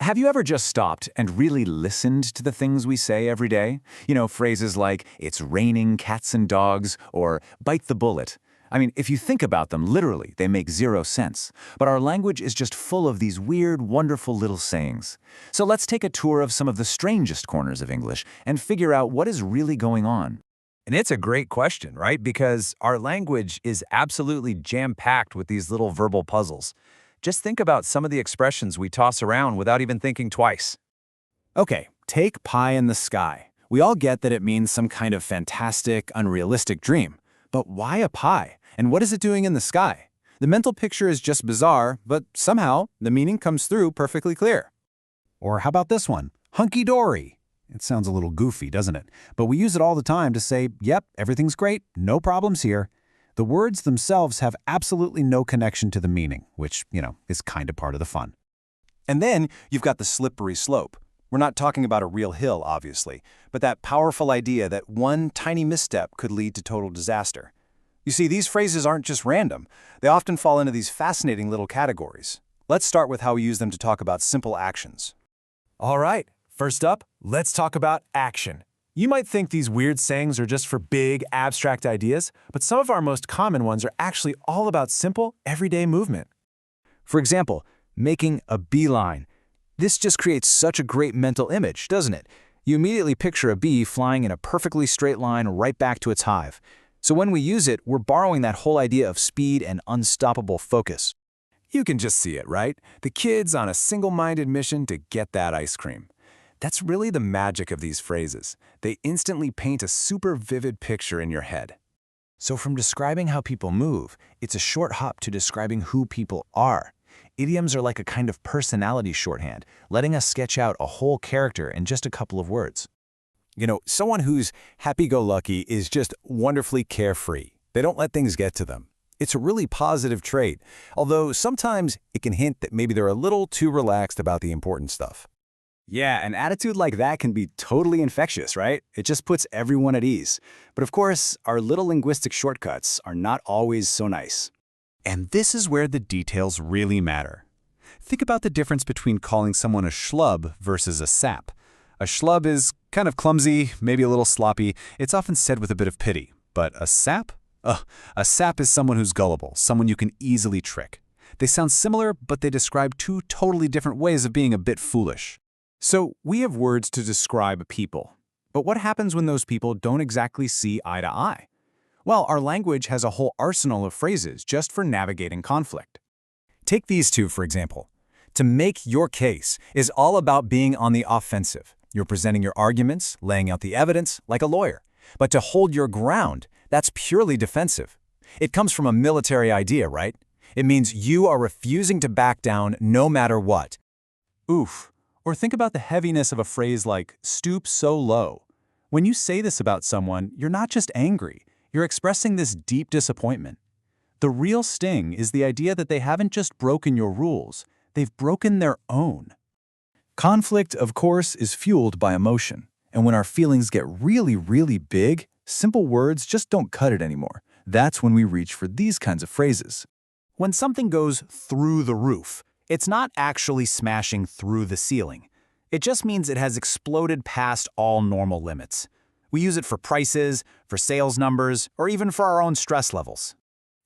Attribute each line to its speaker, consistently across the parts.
Speaker 1: Have you ever just stopped and really listened to the things we say every day? Phrases like, it's raining cats and dogs, or bite the bullet. I mean, if you think about them literally, they make zero sense. But our language is just full of these weird, wonderful little sayings. So let's take a tour of some of the strangest corners of English and figure out what is really going on.
Speaker 2: And it's a great question, right? Because our language is absolutely jam-packed with these little verbal puzzles. Just think about some of the expressions we toss around without even thinking twice.
Speaker 3: Okay, take pie in the sky. We all get that it means some kind of fantastic, unrealistic dream. But why a pie? And what is it doing in the sky? The mental picture is just bizarre, but somehow the meaning comes through perfectly clear.
Speaker 4: Or how about this one? Hunky-dory. It sounds a little goofy, doesn't it? But we use it all the time to say, yep, everything's great, no problems here. The words themselves have absolutely no connection to the meaning, which, is kind of part of the fun.
Speaker 3: And then you've got the slippery slope. We're not talking about a real hill, obviously, but that powerful idea that one tiny misstep could lead to total disaster. You see, these phrases aren't just random. They often fall into these fascinating little categories. Let's start with how we use them to talk about simple actions.
Speaker 2: All right, first up, let's talk about action. You might think these weird sayings are just for big, abstract ideas, but some of our most common ones are actually all about simple, everyday movement.
Speaker 3: For example, making a beeline. This just creates such a great mental image, doesn't it? You immediately picture a bee flying in a perfectly straight line right back to its hive. So when we use it, we're borrowing that whole idea of speed and unstoppable focus.
Speaker 2: You can just see it, right? The kid's on a single-minded mission to get that ice cream. That's really the magic of these phrases. They instantly paint a super vivid picture in your head.
Speaker 3: So from describing how people move, it's a short hop to describing who people are. Idioms are like a kind of personality shorthand, letting us sketch out a whole character in just a couple of words. Someone who's happy-go-lucky is just wonderfully carefree. They don't let things get to them. It's a really positive trait, although sometimes it can hint that maybe they're a little too relaxed about the important stuff.
Speaker 4: Yeah, an attitude like that can be totally infectious, right? It just puts everyone at ease. But of course, our little linguistic shortcuts are not always so nice. And this is where the details really matter. Think about the difference between calling someone a schlub versus a sap. A schlub is kind of clumsy, maybe a little sloppy. It's often said with a bit of pity. But a sap? A sap is someone who's gullible, someone you can easily trick. They sound similar, but they describe two totally different ways of being a bit foolish.
Speaker 3: So we have words to describe people. But what happens when those people don't exactly see eye to eye? Well, our language has a whole arsenal of phrases just for navigating conflict. Take these two, for example. To make your case is all about being on the offensive. You're presenting your arguments, laying out the evidence, like a lawyer. But to hold your ground, that's purely defensive. It comes from a military idea, right? It means you are refusing to back down no matter what. Oof. Or think about the heaviness of a phrase like, stoop so low. When you say this about someone, you're not just angry. You're expressing this deep disappointment. The real sting is the idea that they haven't just broken your rules, they've broken their own. Conflict, of course, is fueled by emotion. And when our feelings get really, really big, simple words just don't cut it anymore. That's when we reach for these kinds of phrases. When something goes through the roof, it's not actually smashing through the ceiling. It just means it has exploded past all normal limits. We use it for prices, for sales numbers, or even for our own stress levels.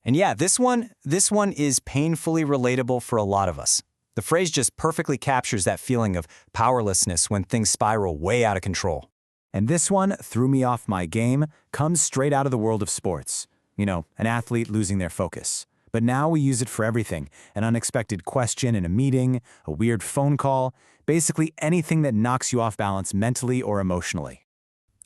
Speaker 3: And yeah, this one is painfully relatable for a lot of us. The phrase just perfectly captures that feeling of powerlessness when things spiral way out of control. And this one, threw me off my game, comes straight out of the world of sports. An athlete losing their focus. But now we use it for everything. An unexpected question in a meeting, a weird phone call, basically anything that knocks you off balance mentally or emotionally.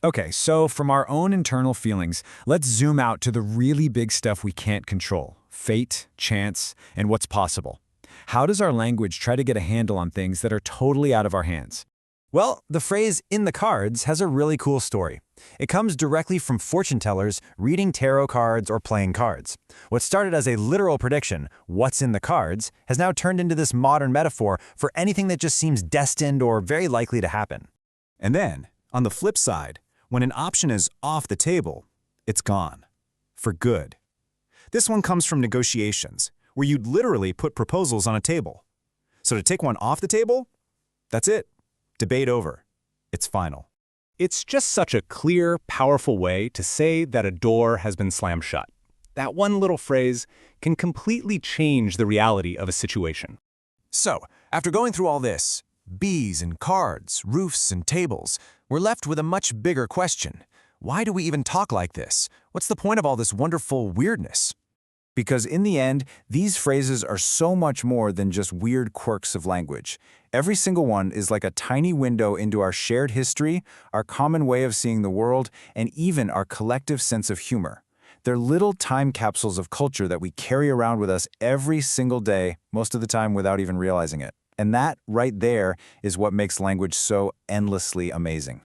Speaker 3: Okay, so from our own internal feelings, let's zoom out to the really big stuff we can't control. Fate, chance, and what's possible. How does our language try to get a handle on things that are totally out of our hands? Well, the phrase "in the cards" has a really cool story. It comes directly from fortune tellers reading tarot cards or playing cards. What started as a literal prediction, what's in the cards, has now turned into this modern metaphor for anything that just seems destined or very likely to happen. And then, on the flip side, when an option is off the table, it's gone. For good. This one comes from negotiations, where you'd literally put proposals on a table. So to take one off the table?
Speaker 2: That's it. Debate over. It's final.
Speaker 3: It's just such a clear, powerful way to say that a door has been slammed shut. That one little phrase can completely change the reality of a situation.
Speaker 2: So, after going through all this, bees and cards, roofs and tables, we're left with a much bigger question. Why do we even talk like this? What's the point of all this wonderful weirdness?
Speaker 1: Because in the end, these phrases are so much more than just weird quirks of language. Every single one is like a tiny window into our shared history, our common way of seeing the world, and even our collective sense of humor. They're little time capsules of culture that we carry around with us every single day, most of the time without even realizing it. And that, right there, is what makes language so endlessly amazing.